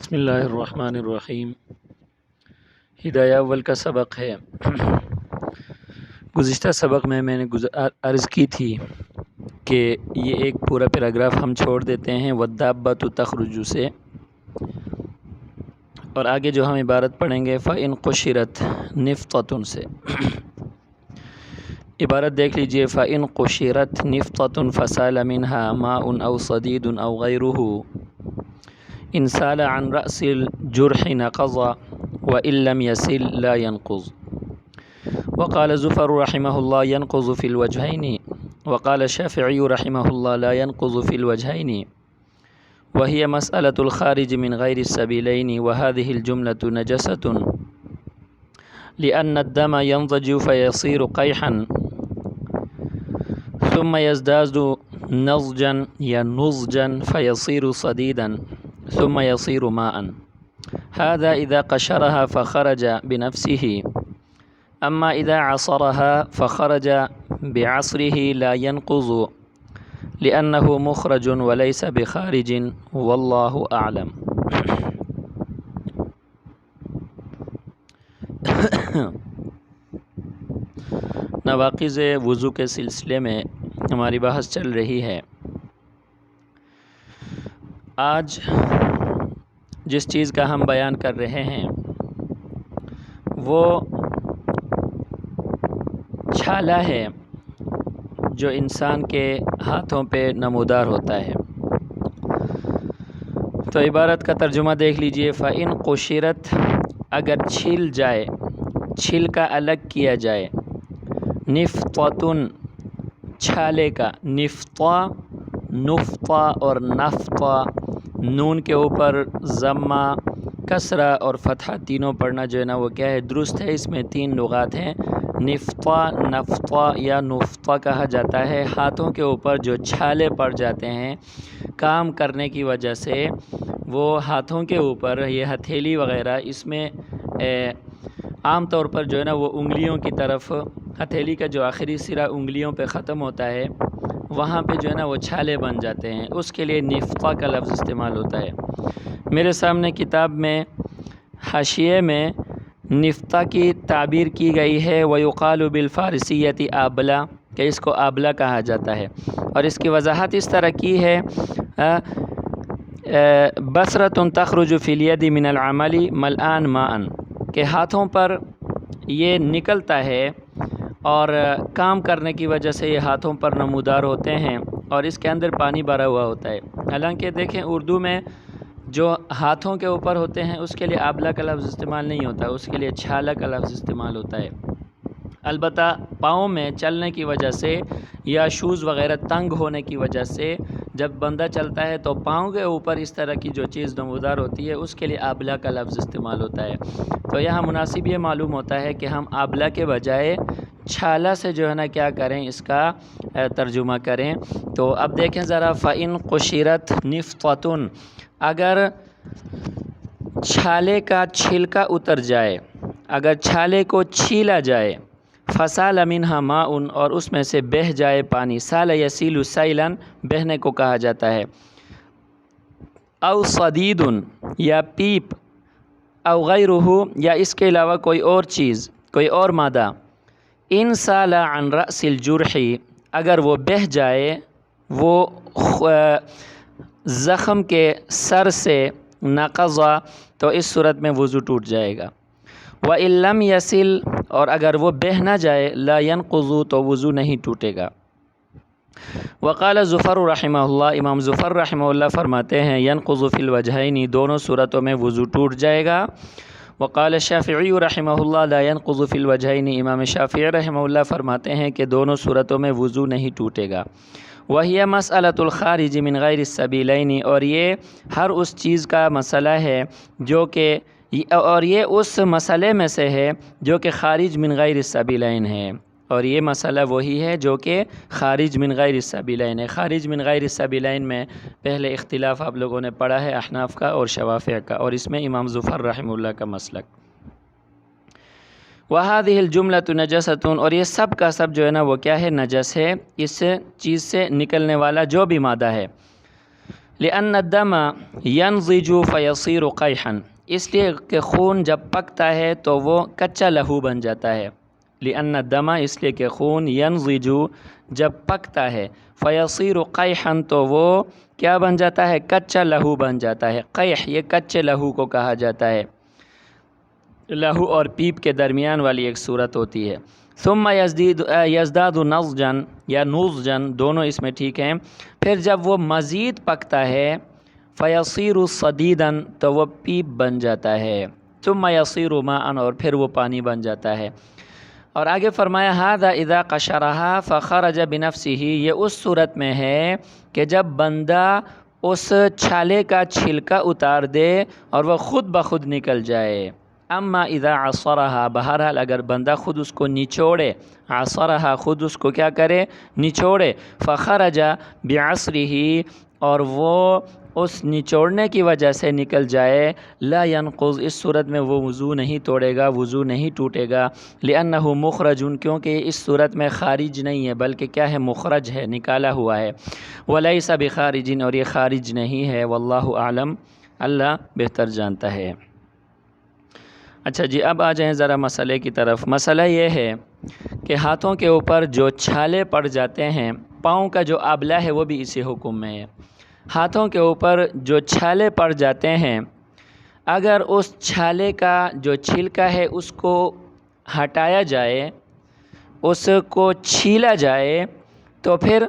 بسم اللہ الرحمن الرحیم۔ ہدایہ اول کا سبق ہے۔ گزشتہ سبق میں نے عرض کی تھی کہ یہ ایک پورا پیراگراف ہم چھوڑ دیتے ہیں والدابۃ تخرج سے، اور آگے جو ہم عبارت پڑھیں گے فإن قشرت نفطۃ سے۔ عبارت دیکھ لیجئے، فإن قشرت نفطۃ فسال منها ماء أو صديد أو غيره إن سال عن رأس الجرح نقض وإن لم يسل لا ينقض. وقال زفر رحمه الله ينقض في الوجهين، وقال الشافعي رحمه الله لا ينقض في الوجهين، وهي مسألة الخارج من غير السبيلين. وهذه الجملة نجسة لأن الدم ينضج فيصير قيحا ثم يزداد نضجا یا نضجا فيصير صديدا ثم يصير ماء. هذا إذا قشرها فخرج بنفسه، أما إذا عصرها فخرج بعصره لا ينقض لأنه مخرج وليس بخارج والله أعلم. نواقض وضو کے سلسلے میں ہماری بحث چل رہی ہے۔ آج جس چیز کا ہم بیان کر رہے ہیں وہ چھالا ہے جو انسان کے ہاتھوں پہ نمودار ہوتا ہے۔ تو عبارت کا ترجمہ دیکھ لیجئے، فإن قشرت، اگر چھل جائے، چھلکا الگ کیا جائے، نفطۃ، چھالے کا، نفطہ، نفطہ اور نفطہ، نون کے اوپر ضمہ، کسرہ اور فتحہ تینوں پڑھنا جو ہے نا وہ کیا ہے، درست ہے۔ اس میں تین لغات ہیں، نفطہ، نفطہ یا نفطہ کہا جاتا ہے۔ ہاتھوں کے اوپر جو چھالے پڑ جاتے ہیں کام کرنے کی وجہ سے، وہ ہاتھوں کے اوپر یہ ہتھیلی وغیرہ، اس میں عام طور پر جو ہے نا وہ انگلیوں کی طرف، ہتھیلی کا جو آخری سرا انگلیوں پہ ختم ہوتا ہے وہاں پہ جو ہے نا وہ چھالے بن جاتے ہیں، اس کے لیے نفطہ کا لفظ استعمال ہوتا ہے۔ میرے سامنے کتاب میں حاشیے میں نفطہ کی تعبیر کی گئی ہے، وَيُقَالُ بِالْفَارِسِيَّةِ آبلا، کہ اس کو آبلا کہا جاتا ہے، اور اس کی وضاحت اس طرح کی ہے، بصرة تخرج في اليد من العمل ملآن ماء، کہ ہاتھوں پر یہ نکلتا ہے اور کام کرنے کی وجہ سے یہ ہاتھوں پر نمودار ہوتے ہیں اور اس کے اندر پانی بھرا ہوا ہوتا ہے۔ حالانکہ دیکھیں اردو میں جو ہاتھوں کے اوپر ہوتے ہیں اس کے لیے آبلہ کا لفظ استعمال نہیں ہوتا، اس کے لیے چھالا کا لفظ استعمال ہوتا ہے۔ البتہ پاؤں میں چلنے کی وجہ سے یا شوز وغیرہ تنگ ہونے کی وجہ سے جب بندہ چلتا ہے تو پاؤں کے اوپر اس طرح کی جو چیز نمودار ہوتی ہے اس کے لیے آبلہ کا لفظ استعمال ہوتا ہے۔ تو یہاں مناسب یہ معلوم ہوتا ہے کہ ہم آبلہ کے بجائے چھالا سے جو ہے نا کیا کریں، اس کا ترجمہ کریں۔ تو اب دیکھیں ذرا، فإن قشرت نفطۃ، اگر چھالے کا چھلکا اتر جائے، اگر چھالے کو چھیلا جائے، فسال منها ماء، اور اس میں سے بہہ جائے پانی، سال یسیل سیلا، بہنے کو کہا جاتا ہے، او صدید، یا پیپ، او غیرہ، یا اس کے علاوہ کوئی اور چیز، کوئی اور مادہ، ان سال عن رأس الجرح، اگر وہ بہہ جائے وہ زخم کے سر سے، نقض، تو اس صورت میں وضو ٹوٹ جائے گا۔ وَإِن لَّمْ يَسِلْ، اور اگر وہ بہہ نہ جائے، لا ينقض، تو وضو نہیں ٹوٹے گا۔ وقال زفر رحمہ اللہ، امام زفر رحمہ اللہ فرماتے ہیں، ينقض فی الوجہین، دونوں صورتوں میں وضو ٹوٹ جائے گا۔ وقال الشافعی رحمہ اللہ لا ينقض فی الوجہین، امام شافعی رحمہ اللہ فرماتے ہیں کہ دونوں صورتوں میں وضو نہیں ٹوٹے گا۔ وہی مسألۃ الخارج من غیر السبیلین، اور یہ ہر اس چیز کا مسئلہ ہے جو کہ، اور یہ اس مسئلے میں سے ہے جو کہ خارج من غیر السبیلین ہے، اور یہ مسئلہ وہی ہے جو کہ خارج من غیر السبیلین ہے۔ خارج من غیر السبیلین میں پہلے اختلاف آپ لوگوں نے پڑھا ہے، احناف کا اور شوافع کا، اور اس میں امام زفر رحمہ اللہ کا مسلک۔ وَهَذِهِ الْجُمْلَةُ نَجَسَةٌ، اور یہ سب کا سب جو ہے نا وہ کیا ہے، نجس ہے، اس چیز سے نکلنے والا جو بھی مادہ ہے۔ لأن الدم ينضج فيصير قيحا، اس لیے کہ خون جب پکتا ہے تو وہ کچا لہو بن جاتا ہے. لأن الدم اس لیے کہ خون ينضج جب پکتا ہے، فيصير قيحا تو وہ کیا بن جاتا ہے؟ کچا لہو بن جاتا ہے. قیح یہ کچے لہو کو کہا جاتا ہے، لہو اور پیپ کے درمیان والی ایک صورت ہوتی ہے. ثم یزداد نضجا یا نضجا دونوں اس میں ٹھیک ہیں. پھر جب وہ مزید پکتا ہے، فیصیر صدیدا تو وہ پیپ بن جاتا ہے. ثم یصیر ماء اور پھر وہ پانی بن جاتا ہے. اور آگے فرمایا ھذا اذا قشرها فخرج بنفسه، یہ اس صورت میں ہے کہ جب بندہ اس چھالے کا چھلکا اتار دے اور وہ خود بخود نکل جائے. اما اذا عصرها، بہرحال اگر بندہ خود اس کو نچوڑے، عصرها خود اس کو کیا کرے؟ نچوڑے. فخرج بعصره اور وہ اس نچوڑنے کی وجہ سے نکل جائے، لا ينقض اس صورت میں وہ وضو نہیں توڑے گا، وضو نہیں ٹوٹے گا. لأنه مخرج کیونکہ اس صورت میں خارج نہیں ہے بلکہ کیا ہے؟ مخرج ہے، نکالا ہوا ہے. وليس بخارج اور یہ خارج نہیں ہے. واللہ اعلم، اللہ بہتر جانتا ہے. اچھا جی، اب آ جائیں ذرا مسئلے کی طرف. مسئلہ یہ ہے کہ ہاتھوں کے اوپر جو چھالے پڑ جاتے ہیں، پاؤں کا جو آبلہ ہے وہ بھی اسی حکم میں ہے. ہاتھوں کے اوپر جو چھالے پڑ جاتے ہیں، اگر اس چھالے کا جو چھلکا ہے اس کو ہٹایا جائے، اس کو چھیلا جائے، تو پھر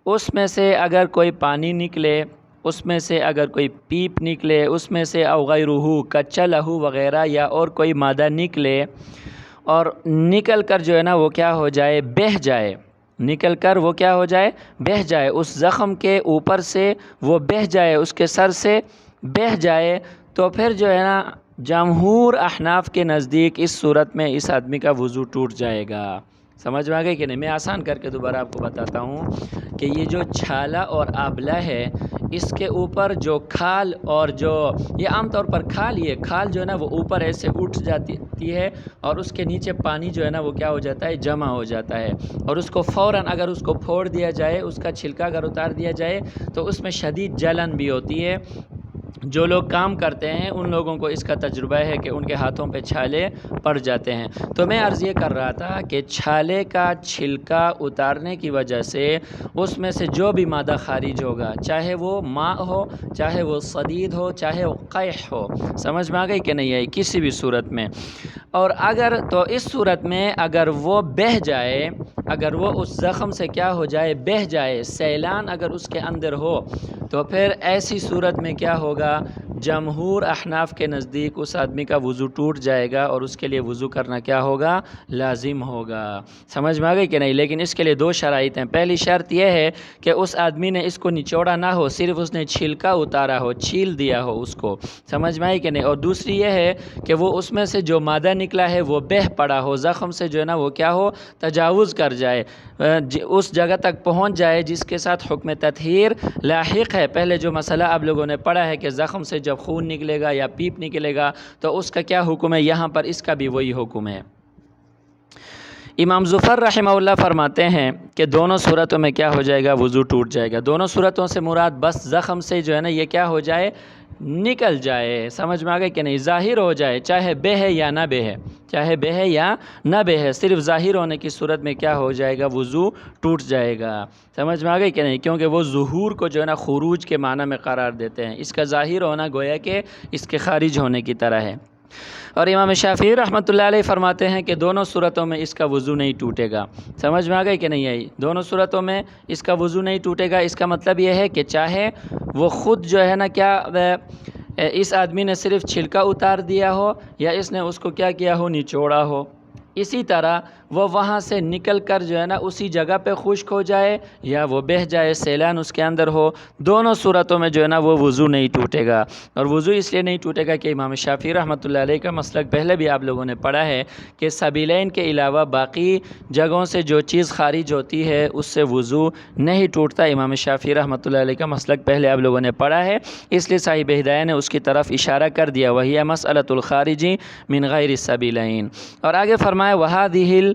اس میں سے اگر کوئی پانی نکلے، اس میں سے اگر کوئی پیپ نکلے، اس میں سے او غیرہ کچا لہو وغیرہ یا اور کوئی مادہ نکلے، اور نکل کر جو ہے نا وہ کیا ہو جائے؟ بہہ جائے. نکل کر وہ کیا ہو جائے؟ بہہ جائے. اس زخم کے اوپر سے وہ بہہ جائے، اس کے سر سے بہہ جائے، تو پھر جو ہے نا جمہور احناف کے نزدیک اس صورت میں اس آدمی کا وضو ٹوٹ جائے گا. سمجھ میں آ گئی کہ نہیں؟ میں آسان کر کے دوبارہ آپ کو بتاتا ہوں کہ یہ جو چھالا اور آبلہ ہے، اس کے اوپر جو کھال اور جو یہ عام طور پر کھال جو ہے نا وہ اوپر ایسے اٹھ جاتی ہے اور اس کے نیچے پانی جو ہے نا وہ کیا ہو جاتا ہے؟ جمع ہو جاتا ہے. اور اس کو فوراً اگر اس کو پھوڑ دیا جائے، اس کا چھلکا اگر اتار دیا جائے تو اس میں شدید جلن بھی ہوتی ہے. جو لوگ کام کرتے ہیں ان لوگوں کو اس کا تجربہ ہے کہ ان کے ہاتھوں پہ چھالے پڑ جاتے ہیں. تو میں عرض یہ کر رہا تھا کہ چھالے کا چھلکا اتارنے کی وجہ سے اس میں سے جو بھی مادہ خارج ہوگا، چاہے وہ ماء ہو، چاہے وہ صدید ہو، چاہے وہ قیح ہو، سمجھ میں آ گئی کہ نہیں آئی؟ کسی بھی صورت میں. اور اگر تو اس صورت میں اگر وہ بہہ جائے، اگر وہ اس زخم سے کیا ہو جائے؟ بہہ جائے، سیلان اگر اس کے اندر ہو، تو پھر ایسی صورت میں کیا ہوگا؟ جمہور احناف کے نزدیک اس آدمی کا وضو ٹوٹ جائے گا اور اس کے لیے وضو کرنا کیا ہوگا؟ لازم ہوگا. سمجھ میں آ گئی کہ نہیں؟ لیکن اس کے لیے دو شرائط ہیں. پہلی شرط یہ ہے کہ اس آدمی نے اس کو نچوڑا نہ ہو، صرف اس نے چھلکا اتارا ہو، چھیل دیا ہو اس کو. سمجھ میں آئی کہ نہیں؟ اور دوسری یہ ہے کہ وہ اس میں سے جو مادہ نکلا ہے وہ بہہ پڑا ہو، زخم سے جو ہے نا وہ کیا ہو؟ تجاوز کر جائے، اس جگہ تک پہنچ جائے جس کے ساتھ حکم تطہیر لاحق ہے. پہلے جو مسئلہ آپ لوگوں نے پڑھا ہے کہ زخم سے جب خون نکلے گا یا پیپ نکلے گا تو اس کا کیا حکم ہے، یہاں پر اس کا بھی وہی حکم ہے. امام ظفر رحمہ اللہ فرماتے ہیں کہ دونوں صورتوں میں کیا ہو جائے گا؟ وضو ٹوٹ جائے گا. دونوں صورتوں سے مراد بس زخم سے جو ہے نا یہ کیا ہو جائے؟ نکل جائے. سمجھ میں آ گئی کہ نہیں؟ ظاہر ہو جائے، چاہے بہے یا نہ بہے، چاہے بہے یا نہ بہے، صرف ظاہر ہونے کی صورت میں کیا ہو جائے گا؟ وضو ٹوٹ جائے گا. سمجھ میں آ گئی کہ نہیں؟ کیونکہ وہ ظہور کو جو ہے نا خروج کے معنی میں قرار دیتے ہیں. اس کا ظاہر ہونا گویا کہ اس کے خارج ہونے کی طرح ہے. اور امام شافعی رحمۃ اللہ علیہ فرماتے ہیں کہ دونوں صورتوں میں اس کا وضو نہیں ٹوٹے گا. سمجھ میں آ گئی کہ نہیں آئی؟ دونوں صورتوں میں اس کا وضو نہیں ٹوٹے گا. اس کا مطلب یہ ہے کہ چاہے وہ خود جو ہے نا کیا اس آدمی نے صرف چھلکا اتار دیا ہو یا اس نے اس کو کیا کیا ہو؟ نچوڑا ہو. اسی طرح وہ وہاں سے نکل کر جو ہے نا اسی جگہ پہ خشک ہو جائے یا وہ بہہ جائے، سیلان اس کے اندر ہو، دونوں صورتوں میں جو ہے نا وہ وضو نہیں ٹوٹے گا. اور وضو اس لیے نہیں ٹوٹے گا کہ امام شافعی رحمۃ اللہ علیہ کا مسلک پہلے بھی آپ لوگوں نے پڑھا ہے کہ سبیلین کے علاوہ باقی جگہوں سے جو چیز خارج ہوتی ہے اس سے وضو نہیں ٹوٹتا. امام شافعی رحمۃ اللہ علیہ کا مسلک پہلے آپ لوگوں نے پڑھا ہے، اس لیے صاحب ہدایہ نے اس کی طرف اشارہ کر دیا، وہی مسئلۃ الخارج من غیر السبیلین. اور آگے فرمایا وہذہ